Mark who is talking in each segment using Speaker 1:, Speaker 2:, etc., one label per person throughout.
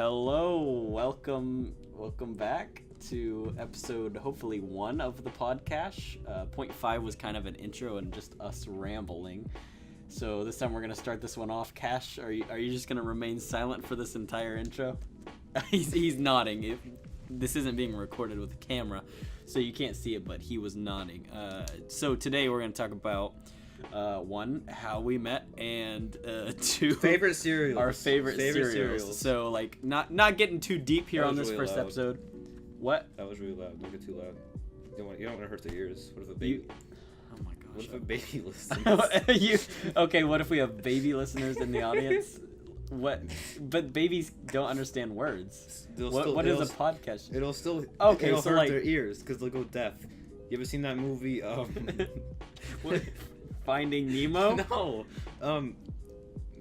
Speaker 1: Hello, welcome back to episode hopefully 1 of the podcast. Point 5 was kind of an intro and just us rambling. So this time we're gonna start this one off. Cash, are you just gonna remain silent for this entire intro? he's nodding. This isn't being recorded with a camera, so you can't see it, but he was nodding. So today we're gonna talk about 1, how we met, and 2,
Speaker 2: favorite cereals.
Speaker 1: Our favorite cereals. So like not getting too deep here on this really first loud. Episode. What?
Speaker 2: That was really loud. Don't get too loud. You don't want to hurt their ears. What if a baby?
Speaker 1: Oh my gosh.
Speaker 2: What if a baby listens?
Speaker 1: Okay, what if we have baby listeners in the audience? What? But babies don't understand words. What is a podcast?
Speaker 2: It'll still
Speaker 1: it'll
Speaker 2: hurt their ears because they'll go deaf. You ever seen that movie?
Speaker 1: What? Finding Nemo?
Speaker 2: No.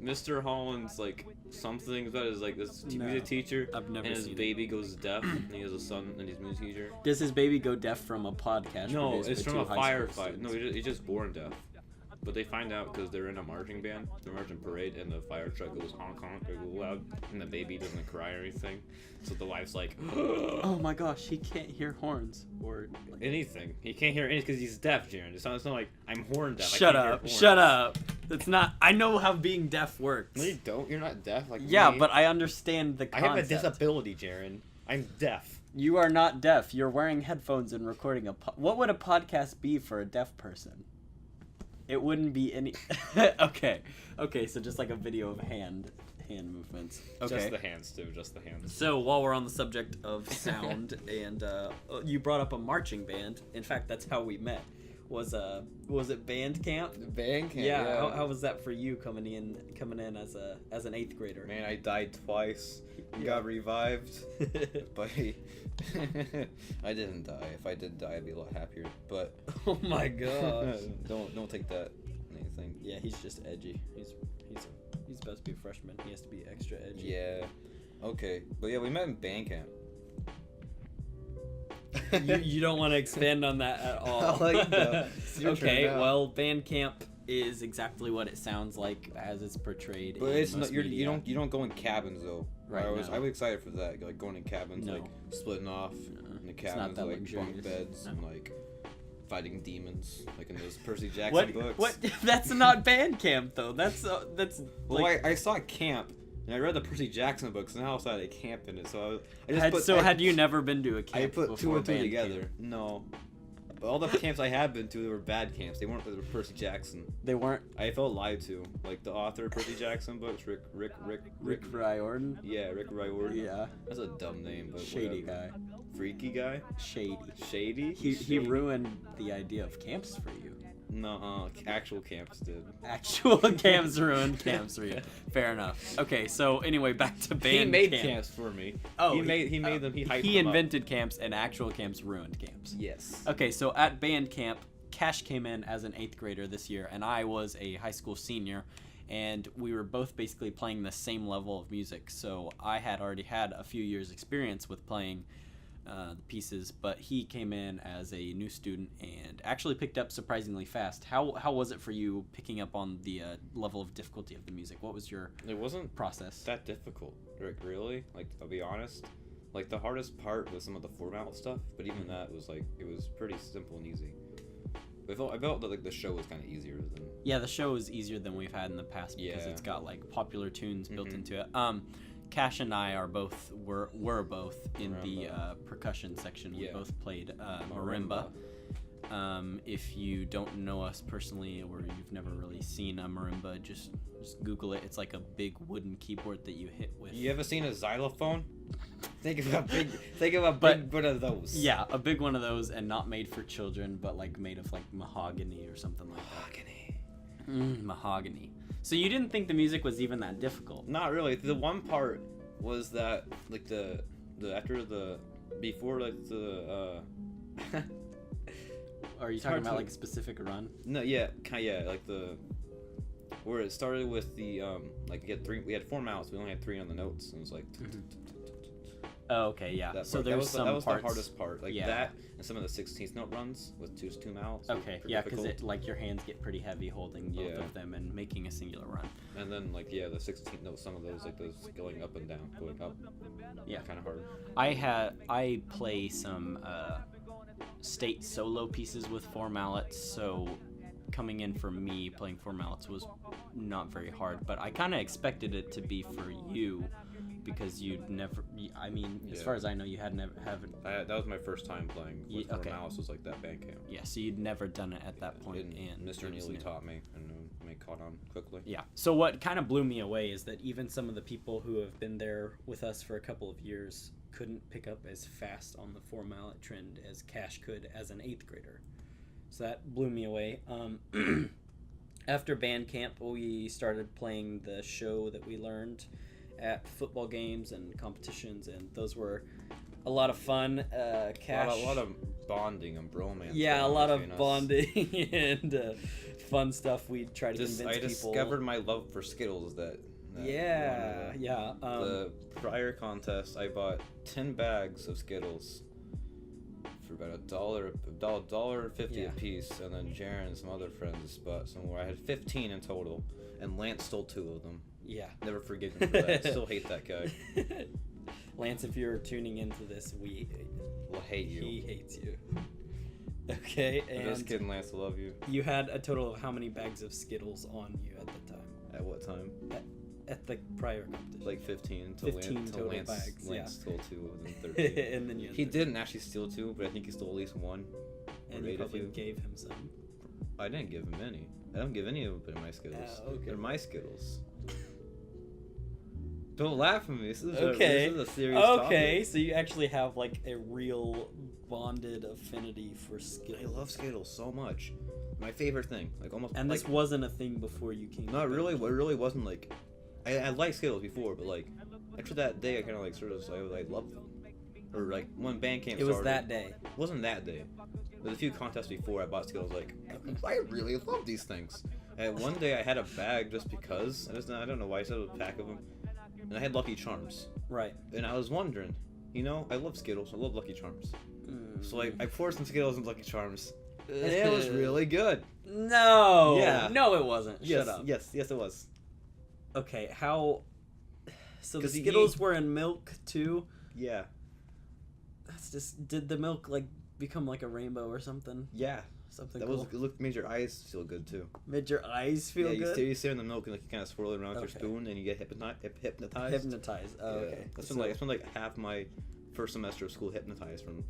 Speaker 2: Mr. Holland's like something about his like this music teacher.
Speaker 1: I've never
Speaker 2: and his
Speaker 1: seen
Speaker 2: baby goes deaf, and he has a son, and he's a music teacher.
Speaker 1: Does his baby go deaf from a podcast?
Speaker 2: No, it's from a firefight. No, he's just born deaf. But they find out because they're in a marching band, the marching parade, and the fire truck goes honk honk, they go loud, and the baby doesn't cry or anything. So the wife's like,
Speaker 1: oh my gosh, he can't hear horns or like...
Speaker 2: anything. He can't hear anything because he's deaf, Jaron. It's not like I'm horn deaf.
Speaker 1: Shut up. That's not. I know how being deaf works.
Speaker 2: No, you don't. You're not deaf. Like
Speaker 1: yeah,
Speaker 2: me.
Speaker 1: But I understand the concept.
Speaker 2: I have a disability, Jaron. I'm deaf.
Speaker 1: You are not deaf. You're wearing headphones and recording what would a podcast be for a deaf person? It wouldn't be any. Okay, so just like a video of hand movements. Okay.
Speaker 2: Just the hands too. Just the hands.
Speaker 1: So while we're on the subject of sound, and you brought up a marching band. In fact, that's how we met. Was it band camp?
Speaker 2: Band camp.
Speaker 1: Yeah. How was that for you coming in as an 8th grader?
Speaker 2: Man, I died twice. Got revived. But I didn't die. If I did die, I'd be a lot happier. But
Speaker 1: oh my gosh.
Speaker 2: don't take that anything.
Speaker 1: Yeah, he's just edgy. He's supposed to be a freshman. He has to be extra edgy.
Speaker 2: Yeah. Okay. But yeah, we met in band camp.
Speaker 1: You don't want to expand on that at all. Okay, well, band camp is exactly what it sounds like as it's portrayed.
Speaker 2: But it's not. You don't go in cabins though.
Speaker 1: Right.
Speaker 2: I was excited for that, like going in cabins, like splitting off in the cabins, like bunk beds and like fighting demons, like in those Percy Jackson books.
Speaker 1: What? That's not band camp though. That's.
Speaker 2: Well, I saw camp. And I read the Percy Jackson books, and I also had a camp in it, so
Speaker 1: had you never been to a camp?
Speaker 2: I put 2 and 2 together.
Speaker 1: Camp?
Speaker 2: No, but all the camps I had been to, they were bad camps. They weren't. They were Percy Jackson.
Speaker 1: They weren't.
Speaker 2: I felt lied to. Like the author of Percy Jackson books, Rick
Speaker 1: Riordan.
Speaker 2: Yeah, Rick Riordan.
Speaker 1: Yeah.
Speaker 2: That's a dumb name, but
Speaker 1: shady
Speaker 2: whatever.
Speaker 1: Guy.
Speaker 2: Freaky guy.
Speaker 1: Shady. He ruined the idea of camps for you.
Speaker 2: No, actual camps did.
Speaker 1: Actual camps ruined camps for you. Fair enough. Okay, so anyway, back to band.
Speaker 2: He made camps for me.
Speaker 1: Oh,
Speaker 2: he made them.
Speaker 1: He invented camps, and actual camps ruined camps.
Speaker 2: Yes.
Speaker 1: Okay, so at band camp, Cash came in as an 8th grader this year, and I was a high school senior, and we were both basically playing the same level of music. So I had already had a few years' experience with playing the pieces, but he came in as a new student and actually picked up surprisingly fast. How was it for you picking up on the level of difficulty of the music? What was your process?
Speaker 2: That difficult, Rick, really. Like, I'll be honest, like the hardest part was some of the formal stuff, but even that was like, it was pretty simple and easy. But I felt that like the show was kind of easier than...
Speaker 1: Yeah, the show is easier than we've had in the past because it's got like popular tunes built into it. Cash and I were both in the percussion section. We both played marimba. If you don't know us personally or you've never really seen a marimba, just Google it. It's like a big wooden keyboard that you hit with.
Speaker 2: You ever seen a xylophone? Think of a big one of those.
Speaker 1: Yeah, a big one of those, and not made for children, but like made of like mahogany or something like that. Mahogany. So you didn't think the music was even that difficult?
Speaker 2: Not really. The one part was that like the after the before like the
Speaker 1: Are you talking about like a specific run?
Speaker 2: No, yeah, like the where it started with the like we had 4 mouths, we only had 3 on the notes, and it was like
Speaker 1: Oh, okay, yeah.
Speaker 2: That
Speaker 1: So
Speaker 2: part.
Speaker 1: there's some
Speaker 2: that was
Speaker 1: parts.
Speaker 2: the hardest part. Like
Speaker 1: Yeah.
Speaker 2: that and some of the 16th note runs with two mouths.
Speaker 1: Okay, yeah, because like your hands get pretty heavy holding both
Speaker 2: Yeah.
Speaker 1: of them and making a singular run.
Speaker 2: And then like the 16th note, some of those like those going up and down, going up.
Speaker 1: Yeah.
Speaker 2: Kind of hard.
Speaker 1: I play some state solo pieces with 4 mallets, so coming in for me playing 4 mallets was not very hard, but I kind of expected it to be for you because you'd never, I mean, as far as I know, you had never haven't.
Speaker 2: That was my first time playing with 4
Speaker 1: okay.
Speaker 2: mallets, was like that band camp.
Speaker 1: Yeah, so you'd never done it at that point, and
Speaker 2: Mr. Neely taught me and I caught on quickly.
Speaker 1: Yeah. So what kind of blew me away is that even some of the people who have been there with us for a couple of years couldn't pick up as fast on the 4 mallet trend as Cash could as an 8th grader. So that blew me away. After band camp, we started playing the show that we learned at football games and competitions, and those were a lot of fun. Cash,
Speaker 2: A lot of bonding and bromance.
Speaker 1: yeah, a lot of bonding and fun stuff. We try to convince people.
Speaker 2: I discovered my love for Skittles that
Speaker 1: yeah.
Speaker 2: The prior contest, I bought 10 bags of Skittles for about $1.50 a piece, and then Jaron and some other friends bought some more. I had 15 in total, and Lance stole 2 of them.
Speaker 1: Yeah.
Speaker 2: Never forgive him for that. Still hate that guy.
Speaker 1: Lance, if you're tuning into this,
Speaker 2: We'll hate you.
Speaker 1: He hates you. Okay, and
Speaker 2: I'm just kidding, Lance. I love you.
Speaker 1: You had a total of how many bags of Skittles on you at the time?
Speaker 2: At what time?
Speaker 1: At the prior competition.
Speaker 2: Like 15.
Speaker 1: 15 total bags.
Speaker 2: Lance stole 2 and then 13.
Speaker 1: And then you.
Speaker 2: He didn't actually steal 2, but I think he stole at least 1.
Speaker 1: And you probably gave him some.
Speaker 2: I didn't give him any. I don't give any of them my Skittles.
Speaker 1: Okay.
Speaker 2: They're my Skittles. Don't laugh at me. This is a serious
Speaker 1: Okay,
Speaker 2: topic.
Speaker 1: so you actually have like a real bonded affinity for Skittles.
Speaker 2: I love Skittles so much. My favorite thing, like almost.
Speaker 1: And this wasn't a thing before you came.
Speaker 2: Not really. It really wasn't like. I liked Skittles before, but like after that day, I kind of like sort of I loved them. Or like when band camp started.
Speaker 1: It was that day.
Speaker 2: It wasn't that day. There was a few contests before I bought Skittles. Like I really love these things. And one day I had a bag just because. I don't know why I said a pack of them. And I had Lucky Charms.
Speaker 1: Right.
Speaker 2: And I was wondering, I love Skittles. I love Lucky Charms. So I poured some Skittles and Lucky Charms. And it was really good.
Speaker 1: No.
Speaker 2: Yeah.
Speaker 1: No, it wasn't.
Speaker 2: Yes,
Speaker 1: Shut up.
Speaker 2: Yes, it was.
Speaker 1: Okay, how... So the Skittles were in milk, too?
Speaker 2: Yeah.
Speaker 1: That's just... Did the milk, like, become like a rainbow or something?
Speaker 2: Yeah.
Speaker 1: Something
Speaker 2: that
Speaker 1: cool?
Speaker 2: made your eyes feel good, too.
Speaker 1: Made your eyes feel good?
Speaker 2: Yeah, you stare in the milk and like, you kind of swirl it around with your spoon and you get hypnotized.
Speaker 1: Hypnotized. Oh,
Speaker 2: yeah.
Speaker 1: okay.
Speaker 2: I spent like half my first semester of school hypnotized from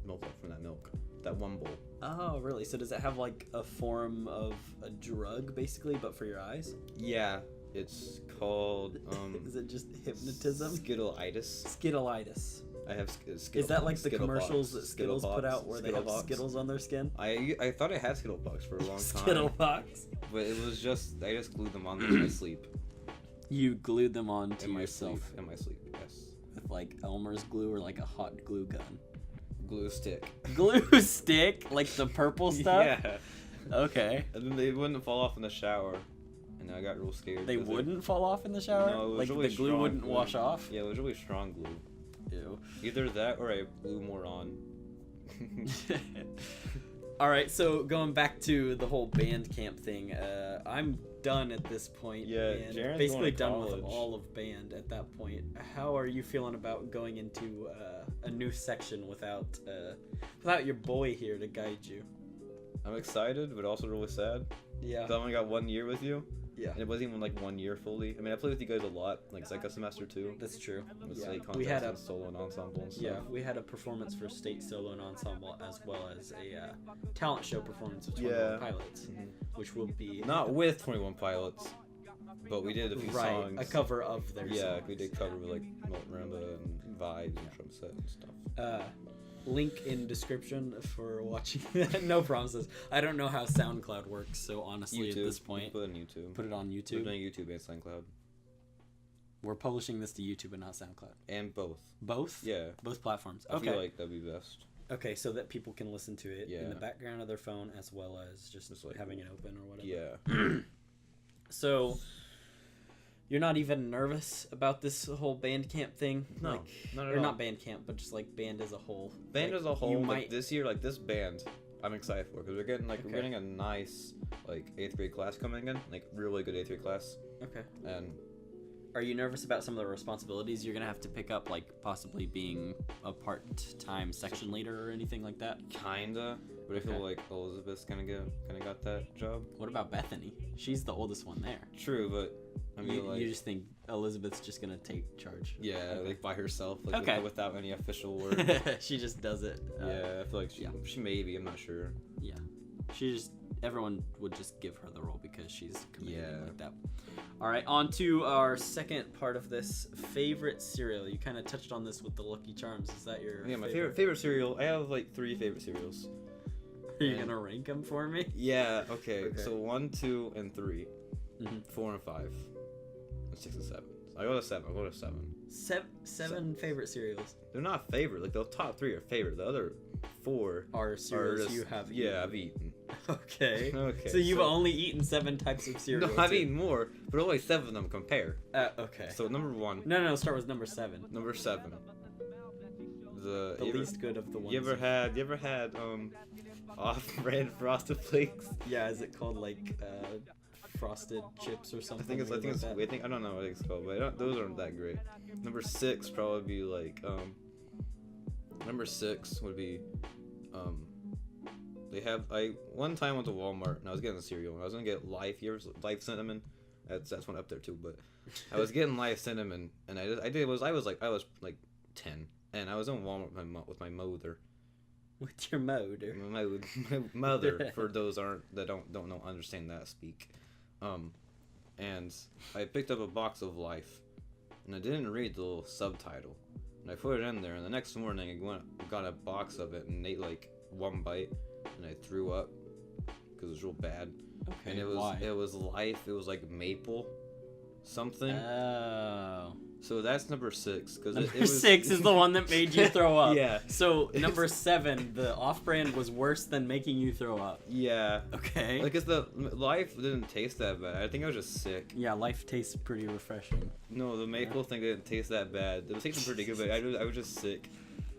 Speaker 2: that milk. That one bowl.
Speaker 1: Oh, really? So does it have like a form of a drug, basically, but for your eyes?
Speaker 2: Yeah. It's called...
Speaker 1: Is it just hypnotism?
Speaker 2: Skittleitis.
Speaker 1: Skittleitis.
Speaker 2: I have
Speaker 1: Is that like the commercials that Skittles put out where they have Skittles on their skin?
Speaker 2: I thought I had Skittlebugs for a long time.
Speaker 1: Skittlebugs?
Speaker 2: But it was just... I just glued them on in my sleep.
Speaker 1: You glued them on to yourself?
Speaker 2: In my sleep, yes.
Speaker 1: With like Elmer's glue or like a hot glue gun?
Speaker 2: Glue stick.
Speaker 1: Glue stick? Like the purple stuff?
Speaker 2: Yeah.
Speaker 1: Okay.
Speaker 2: And then they wouldn't fall off in the shower. And I got real scared.
Speaker 1: They wouldn't fall off in the shower?
Speaker 2: No, it was
Speaker 1: like
Speaker 2: really
Speaker 1: the glue
Speaker 2: strong
Speaker 1: wouldn't wash off?
Speaker 2: Yeah, it was really strong glue.
Speaker 1: Ew.
Speaker 2: Either that or I glue more on.
Speaker 1: Alright, so going back to the whole band camp thing, I'm done at this point.
Speaker 2: Yeah,
Speaker 1: and
Speaker 2: Jaren's
Speaker 1: basically
Speaker 2: going to
Speaker 1: done with
Speaker 2: college.
Speaker 1: all of band at that point. How are you feeling about going into a new section without your boy here to guide you?
Speaker 2: I'm excited, but also really sad.
Speaker 1: Yeah.
Speaker 2: I only got 1 year with you.
Speaker 1: Yeah.
Speaker 2: And it wasn't even like 1 year fully. I mean, I played with you guys a lot, like Psycho Semester 2.
Speaker 1: That's true.
Speaker 2: With
Speaker 1: Yeah.
Speaker 2: state
Speaker 1: We had
Speaker 2: contests and solo and ensemble and stuff.
Speaker 1: Yeah, we had a performance for state solo and ensemble as well as a talent show performance of 21 Pilots, which will be
Speaker 2: Not with 21 Pilots, but we did a few songs.
Speaker 1: a cover of their
Speaker 2: Yeah,
Speaker 1: songs.
Speaker 2: we did cover with like Marimba and Vibes and drum set and stuff.
Speaker 1: Link in description for watching that. No promises. I don't know how SoundCloud works, so honestly
Speaker 2: YouTube.
Speaker 1: at this point,
Speaker 2: Put it on YouTube.
Speaker 1: put it on YouTube.
Speaker 2: Put it on YouTube and SoundCloud.
Speaker 1: We're publishing this to YouTube and not SoundCloud.
Speaker 2: And both.
Speaker 1: Both?
Speaker 2: Yeah.
Speaker 1: Both platforms.
Speaker 2: I
Speaker 1: Okay.
Speaker 2: feel like that'd be best.
Speaker 1: Okay, so that people can listen to it in the
Speaker 2: Yeah.
Speaker 1: background of their phone as well as just
Speaker 2: like,
Speaker 1: having it open or whatever.
Speaker 2: Yeah.
Speaker 1: So, You're not even nervous about this whole band camp thing?
Speaker 2: No,
Speaker 1: like,
Speaker 2: not at
Speaker 1: or
Speaker 2: all.
Speaker 1: not band camp, but just like band as a whole.
Speaker 2: Band
Speaker 1: like,
Speaker 2: as a whole,
Speaker 1: you
Speaker 2: like,
Speaker 1: might.
Speaker 2: this year, like this band, I'm excited for because we're getting
Speaker 1: Okay.
Speaker 2: we're getting a nice like 8th grade class coming in, like really good 8th grade class.
Speaker 1: Okay.
Speaker 2: And
Speaker 1: Are you nervous about some of the responsibilities you're gonna have to pick up, like possibly being a part-time section leader or anything like that?
Speaker 2: kinda, but I feel
Speaker 1: Okay.
Speaker 2: like Elizabeth's kind of got that job.
Speaker 1: What about Bethany? She's the oldest one there.
Speaker 2: True, but I mean,
Speaker 1: You,
Speaker 2: like,
Speaker 1: you just think Elizabeth's just gonna take charge?
Speaker 2: yeah,
Speaker 1: Okay.
Speaker 2: like by herself, like
Speaker 1: Okay.
Speaker 2: without any official word.
Speaker 1: She just does it.
Speaker 2: Yeah, I feel like
Speaker 1: yeah.
Speaker 2: she may be. I'm not sure.
Speaker 1: Yeah. She just everyone would just give her the role because she's commanding
Speaker 2: Yeah.
Speaker 1: like that. All right, on to our second part of this, favorite cereal. You kind of touched on this with the Lucky Charms. Is that your
Speaker 2: Yeah, my favorite cereal. I have like 3 favorite cereals.
Speaker 1: Are you
Speaker 2: and-
Speaker 1: gonna rank them for me?
Speaker 2: Yeah. Okay.
Speaker 1: Okay.
Speaker 2: So 1, 2, and 3,
Speaker 1: Mhm.
Speaker 2: 4 and 5, and 6 and 7. I go to 7. I'll go to 7.
Speaker 1: Seven favorite cereals
Speaker 2: They're not favorite. Like the top 3 are favorite. The other 4
Speaker 1: are
Speaker 2: are
Speaker 1: cereals
Speaker 2: just,
Speaker 1: you have.
Speaker 2: Yeah, I've eaten.
Speaker 1: Okay.
Speaker 2: Okay.
Speaker 1: So you've only eaten 7 types of cereal.
Speaker 2: No, I've
Speaker 1: too.
Speaker 2: eaten more, but only 7 of them compare.
Speaker 1: Okay.
Speaker 2: So number 1,
Speaker 1: No. Start with number 7.
Speaker 2: number 7.
Speaker 1: The
Speaker 2: you
Speaker 1: least good of the ones.
Speaker 2: You ever had off-brand Frosted Flakes?
Speaker 1: Yeah, is it called like frosted chips or something?
Speaker 2: I think I don't know what it's called, but those aren't that great. Number 6 probably be like number 6 would be they have I one time went to Walmart and I was getting a cereal and I was gonna get Life. You ever Life cinnamon? That's one up there too, but I was getting Life cinnamon and I was like 10 and I was in Walmart with my mother.
Speaker 1: With your motor.
Speaker 2: My mother, for those that don't understand that speak. And I picked up a box of Life, and I didn't read the little subtitle, and I put it in there. And the next morning, got a box of it and ate like 1 bite, and I threw up because it was real bad.
Speaker 1: Okay.
Speaker 2: And it was Life. It was like maple, something.
Speaker 1: Oh.
Speaker 2: So that's number 6. Because
Speaker 1: Number 6 is the one that made you throw up.
Speaker 2: Yeah.
Speaker 1: So number 7, the off-brand was worse than making you throw up.
Speaker 2: Yeah.
Speaker 1: Okay.
Speaker 2: Like, 'cause the Life didn't taste that bad. I think I was just sick.
Speaker 1: Yeah, Life tastes pretty refreshing.
Speaker 2: No, the maple thing didn't taste that bad. It was tasting pretty good, but I was just sick.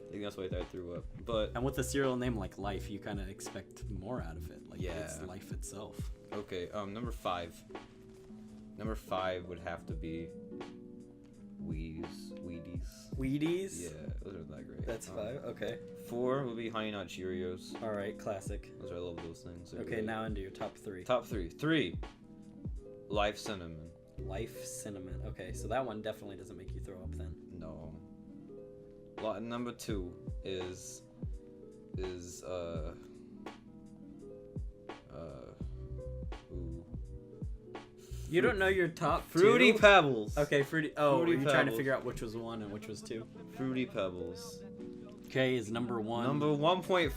Speaker 2: I think that's why I threw up. But
Speaker 1: And with a cereal name like Life, you kind of expect more out of it. Like it's
Speaker 2: Yeah.
Speaker 1: life itself.
Speaker 2: okay, number 5. Number 5 would have to be Wheaties.
Speaker 1: Wheaties?
Speaker 2: Yeah, those aren't that great.
Speaker 1: That's 5. Okay.
Speaker 2: 4 would be Honey Nut Cheerios.
Speaker 1: All right, classic.
Speaker 2: I love those things. They're
Speaker 1: Okay,
Speaker 2: really-
Speaker 1: now into your top 3.
Speaker 2: Top 3. 3. Life Cinnamon.
Speaker 1: Life cinnamon. Okay, so that one definitely doesn't make you throw up then.
Speaker 2: No. Number 2 is ooh.
Speaker 1: You don't know your top
Speaker 2: Fruity
Speaker 1: 2?
Speaker 2: Pebbles.
Speaker 1: Okay, fruity. Oh,
Speaker 2: Fruity
Speaker 1: were you trying to
Speaker 2: Pebbles.
Speaker 1: figure out which was 1 and which was 2?
Speaker 2: Fruity Pebbles.
Speaker 1: Okay, is number 1.
Speaker 2: Number 1.5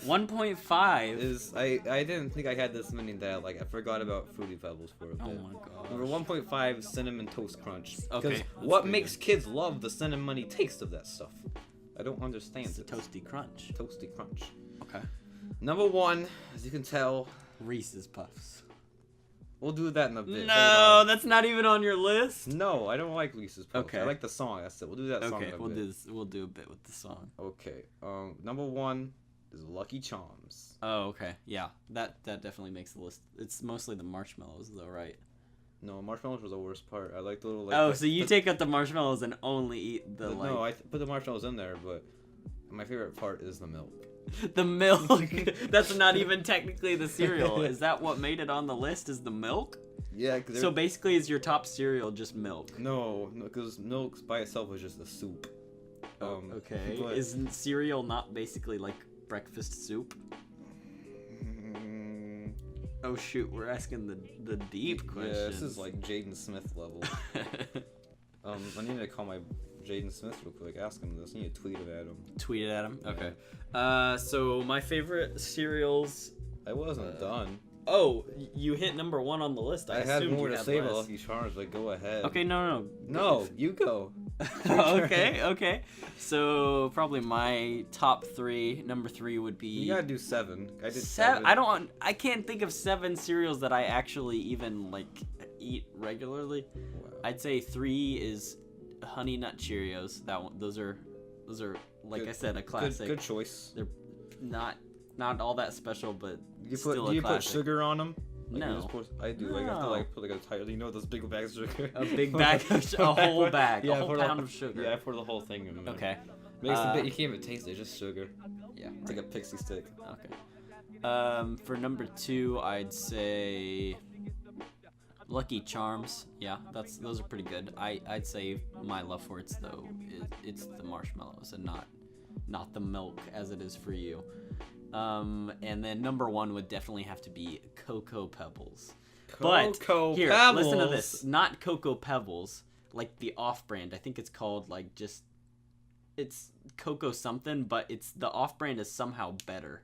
Speaker 1: 1.5.
Speaker 2: is I didn't think I had this many that I forgot about Fruity Pebbles for a bit.
Speaker 1: Oh my gosh.
Speaker 2: Number 1.5 Cinnamon Toast Crunch.
Speaker 1: Okay,
Speaker 2: Because
Speaker 1: let's
Speaker 2: what
Speaker 1: do
Speaker 2: makes kids love the cinnamony taste of that stuff? I don't understand
Speaker 1: It's a
Speaker 2: it.
Speaker 1: toasty crunch.
Speaker 2: Toasty Crunch.
Speaker 1: Okay.
Speaker 2: Number 1, as you can tell,
Speaker 1: Reese's Puffs.
Speaker 2: we'll do that in a bit.
Speaker 1: No,
Speaker 2: Hold on.
Speaker 1: that's not even on your list.
Speaker 2: No, I don't like Reese's Puffs.
Speaker 1: Okay.
Speaker 2: I like the song. That's it. We'll do that song
Speaker 1: Okay,
Speaker 2: in a
Speaker 1: we'll
Speaker 2: bit.
Speaker 1: do this. We'll do a bit with the song.
Speaker 2: Okay. Number 1 is Lucky Charms.
Speaker 1: Oh, okay. Yeah, that definitely makes the list. It's mostly the marshmallows, though, right?
Speaker 2: No, marshmallows was the worst part. I like the little
Speaker 1: So you take out the marshmallows and only eat the like
Speaker 2: No, I put the marshmallows in there, but my favorite part is the milk.
Speaker 1: the milk. That's not even technically the cereal. Is that what made it on the list? Is the milk?
Speaker 2: Yeah, because
Speaker 1: So basically, is your top cereal just milk?
Speaker 2: no, because milk by itself was just a soup.
Speaker 1: Okay.
Speaker 2: but-
Speaker 1: Is cereal not basically like breakfast soup?
Speaker 2: Mm,
Speaker 1: Oh shoot, we're asking the deep questions.
Speaker 2: yeah, this is like Jaden Smith level. I need to call my Jaden Smith real quick. Ask him this. I need to tweet it at him.
Speaker 1: Tweet it at him.
Speaker 2: Yeah.
Speaker 1: Okay. So my favorite cereals.
Speaker 2: I wasn't done.
Speaker 1: Oh, you hit number 1 on the list.
Speaker 2: I had
Speaker 1: assumed
Speaker 2: more
Speaker 1: you
Speaker 2: to
Speaker 1: had
Speaker 2: say about
Speaker 1: less.
Speaker 2: Lucky Charms, but go ahead.
Speaker 1: Okay, no.
Speaker 2: No, you go.
Speaker 1: Okay. So probably my top 3. Number 3 would be.
Speaker 2: You gotta do 7. I did 7.
Speaker 1: I can't think of 7 cereals that I actually even like eat regularly. Wow. I'd say 3 is Honey Nut Cheerios. Those are like good, I said, a classic.
Speaker 2: Good choice.
Speaker 1: They're not all that special, but
Speaker 2: do
Speaker 1: still
Speaker 2: you put sugar on them?
Speaker 1: Like no.
Speaker 2: I do. Like, I have to like put like a tight. You know those big bags of sugar.
Speaker 1: A big bag of a whole bag.
Speaker 2: Yeah,
Speaker 1: a whole pound of sugar.
Speaker 2: Yeah, I pour the whole thing in there.
Speaker 1: Okay.
Speaker 2: Makes a bit. You can't even taste it. It's just sugar.
Speaker 1: Yeah.
Speaker 2: It's like a pixie stick.
Speaker 1: Okay. For number 2, I'd say Lucky Charms. Yeah, those are pretty good. I'd say my love for it though it's the marshmallows and not the milk as it is for you. And then number 1 would definitely have to be Cocoa Pebbles. Here, listen to this. Not Cocoa Pebbles, like the off-brand. I think it's called like just it's Cocoa something, but it's the off-brand is somehow better.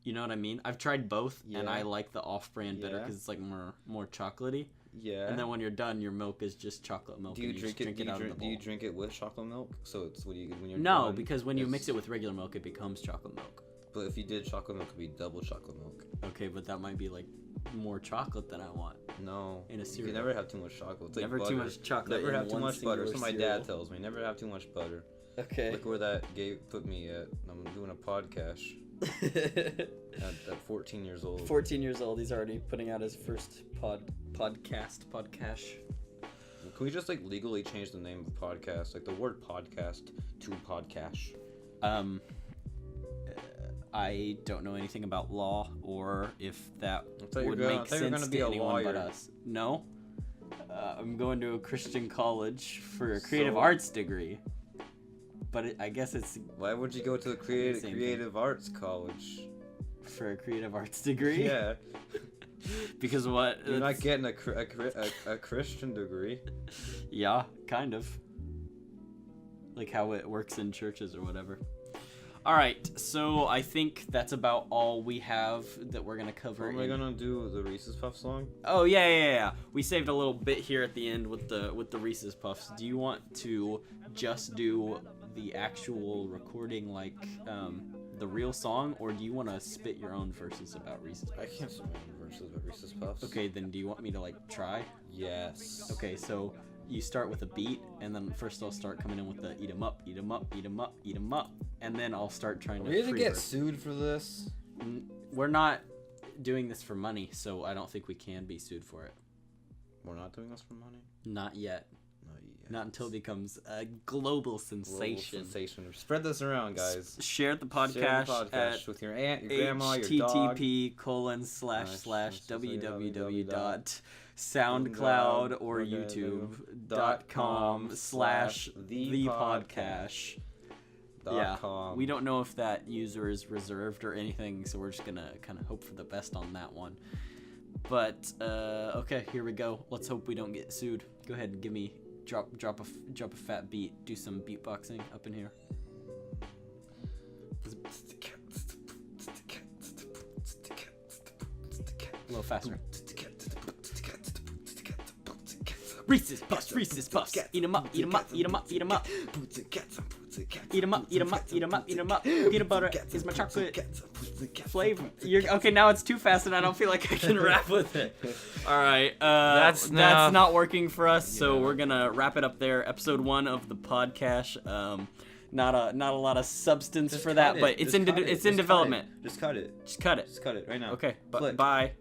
Speaker 1: You know what I mean? I've tried both, and I like the off-brand better because it's like more chocolatey.
Speaker 2: Yeah.
Speaker 1: And then when you're done, your milk is just chocolate milk.
Speaker 2: Do you drink it out of the bowl. Do you drink it with chocolate milk? So it's when you're
Speaker 1: done, because when you mix it with regular milk, it becomes chocolate milk.
Speaker 2: But if you did chocolate milk, it'd be double chocolate milk.
Speaker 1: Okay, but that might be like more chocolate than I want.
Speaker 2: No.
Speaker 1: In a cereal.
Speaker 2: You can never have too much chocolate. It's
Speaker 1: never
Speaker 2: like
Speaker 1: too much chocolate.
Speaker 2: Never have too much butter. That's what my
Speaker 1: cereal.
Speaker 2: dad tells me. Never have too much butter.
Speaker 1: Okay.
Speaker 2: Look where that put me at. I'm doing a podcast. At 14 years old.
Speaker 1: 14 years old. He's already putting out his first podcast.
Speaker 2: Can we just like legally change the name of the podcast, like the word podcast to podcast?
Speaker 1: I don't know anything about law or if that would make sense to anyone but us. No, I'm going to a Christian college for a creative arts degree. But I guess it's.
Speaker 2: Why would you go to the creative arts college?
Speaker 1: For a creative arts degree?
Speaker 2: Yeah.
Speaker 1: Because what?
Speaker 2: You're not getting a Christian degree.
Speaker 1: Yeah, kind of. Like how it works in churches or whatever. All right, so I think that's about all we have that we're gonna cover.
Speaker 2: Am I gonna do the Reese's Puff song?
Speaker 1: Oh yeah. We saved a little bit here at the end with the Reese's Puffs. Do you want to just do the actual recording, like the real song, or do you want to spit your own verses about Reese's Puffs?
Speaker 2: I can't spit my own verses about Reese's Puffs.
Speaker 1: Okay, then do you want me to like try?
Speaker 2: Yes.
Speaker 1: Okay, so you start with a beat, and then first I'll start coming in with the eat 'em up, eat 'em up, eat 'em up, eat 'em up, and then I'll start trying to.
Speaker 2: Are we gonna get sued for this?
Speaker 1: We're not doing this for money, so I don't think we can be sued for it.
Speaker 2: We're not doing this for money?
Speaker 1: Not yet. Not until it becomes a global sensation.
Speaker 2: Spread this around, guys.
Speaker 1: Share the podcast at
Speaker 2: with your aunt, your grandma, your dog.
Speaker 1: http://www.soundcloud or youtube.com/thepodcash. Yeah, we don't know if that user is reserved or anything, so we're just gonna kind of hope for the best on that one. But okay, here we go. Let's hope we don't get sued. Go ahead and give me. Drop a fat beat. Do some beatboxing up in here. A little faster. Reese's Puffs, Reese's Puffs. Eat 'em up, eat 'em up, eat 'em up, eat 'em up. Eat 'em up, eat 'em up, eat 'em up, eat 'em up. Peanut butter is my chocolate flavor. Okay, now it's too fast and I don't feel like I can rap with it. All right, that's not working for us, so we're gonna wrap it up there. Episode 1 of the podcast. Not a lot of substance for that, but it's in development.
Speaker 2: Just cut it.
Speaker 1: Just cut it.
Speaker 2: Just cut it right now.
Speaker 1: Okay, bye.